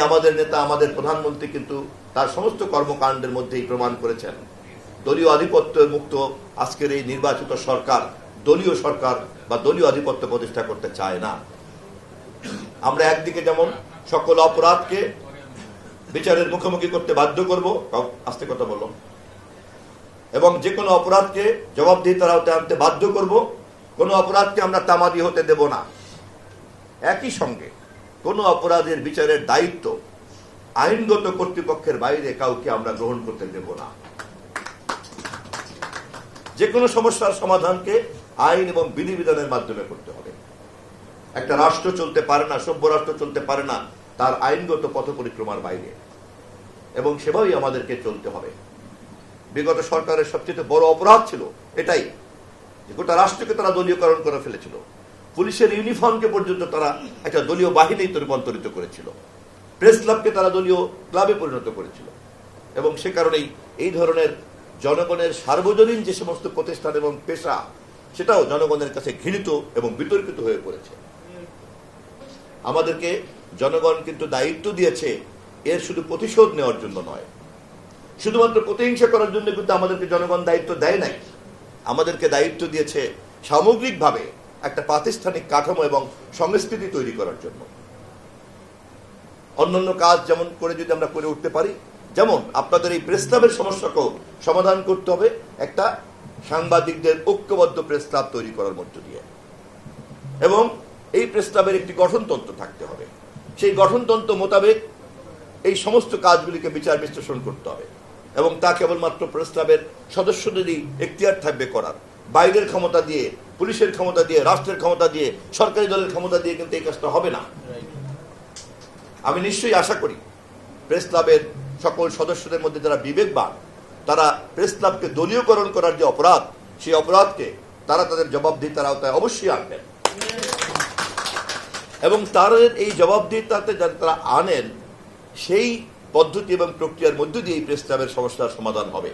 আমাদের নেতা, আমাদের প্রধানমন্ত্রী কিন্তু তার সমস্ত কর্মকাণ্ডের মধ্যেই প্রমাণ করেছেন দলীয় আধিপত্য মুক্ত আজকের এই নির্বাচিত সরকার দলীয় সরকার বা দলীয় আধিপত্য প্রতিষ্ঠা করতে চায় না। আমরা একদিকে যেমন সকল অপরাধকে বিচারের মুখোমুখি করতে বাধ্য করব, আস্তে কথা বলো, এবং যে কোনো অপরাধকে জবাবদিহিতার আওতায় আনতে বাধ্য করব, কোনো অপরাধকে আমরা তামাদি হতে দেব না। একই সঙ্গে কোনো অপরাধের বিচারের দায়িত্ব আইনগত কর্তৃপক্ষের বাইরে কাউকে আমরা গ্রহণ করতে দেব না। যে কোনো সমস্যার সমাধানকে আইন এবং বিধিবিধানের মাধ্যমে করতে হবে। একটা রাষ্ট্র চলতে পারে না, সভ্য রাষ্ট্র চলতে পারে না তার আইনগত পথ পরিক্রমার বাইরে, এবং সেভাবেই আমাদেরকে চলতে হবে। বিগত সরকারের সবচেয়ে বড় অপরাধ ছিল এটাই যে গোটা রাষ্ট্রকে তারা দলীয়করণ করে ফেলেছিল। পুলিশের ইউনিফর্মকে পর্যন্ত তারা একটা দলীয় বাহিনীতে রূপান্তরিত করেছিল, প্রেস ক্লাবকে তারা দলীয় ক্লাবে পরিণত করেছিল, এবং সে কারণেই এই ধরনের জনগণের সার্বজনীন যে সমস্ত প্রতিষ্ঠান এবং পেশা সেটাও জনগণের কাছে ঘৃণিত এবং বিতর্কিত হয়ে পড়েছে। আমাদেরকে জনগণ কিন্তু দায়িত্ব দিয়েছে এর শুধু প্রতিশোধ নেওয়ার জন্য নয়, শুধুমাত্র প্রতিহিংসা করার জন্য কিন্তু আমাদেরকে জনগণ দায়িত্ব দেয় নাই। আমাদেরকে দায়িত্ব দিয়েছে সামগ্রিকভাবে একটা প্রাতিষ্ঠানিক কাঠামো এবং সংস্কৃতি তৈরি করার জন্য। অন্যান্য কাজ যেমন করে যদি আমরা করে উঠতে পারি, যেমন আপনাদের এই প্রেস ক্লাবের সমস্যাকেও সমাধান করতে হবে একটা সাংবাদিকদের ঐক্যবদ্ধ প্রেস ক্লাব তৈরি করার মধ্য দিয়ে, এবং এই প্রেস ক্লাবের একটি গঠনতন্ত্র থাকতে হবে। সেই গঠনতন্ত্র মোতাবেক এই সমস্ত কাজগুলিকে বিচার বিশ্লেষণ করতে হবে, এবং তা কেবলমাত্র প্রেস ক্লাবের সদস্যদেরই এখতিয়ার থাকবে করার। বাইরের ক্ষমতা দিয়ে, পুলিশের ক্ষমতা দিয়ে, রাষ্ট্রের ক্ষমতা দিয়ে, সরকারি দলের ক্ষমতা দিয়ে কিন্তু এই কাজটা হবে না। আমি নিশ্চয়ই আশা করি প্রেস ক্লাবের সকল সদস্যদের মধ্যে যারা বিবেকবান তারা প্রেস ক্লাবকে দলীয়করণ করার যে অপরাধ, সেই অপরাধকে তারা তাদের জবাবদিহিতার আওতায় অবশ্যই আনবেন, এবং তাদের এই জবাবদিহিতাতে যাতে তারা আনেন সেই পদ্ধতি এবং প্রক্রিয়ার মধ্য দিয়ে এই প্রেস ক্লাবের সমস্যার সমাধান হবে।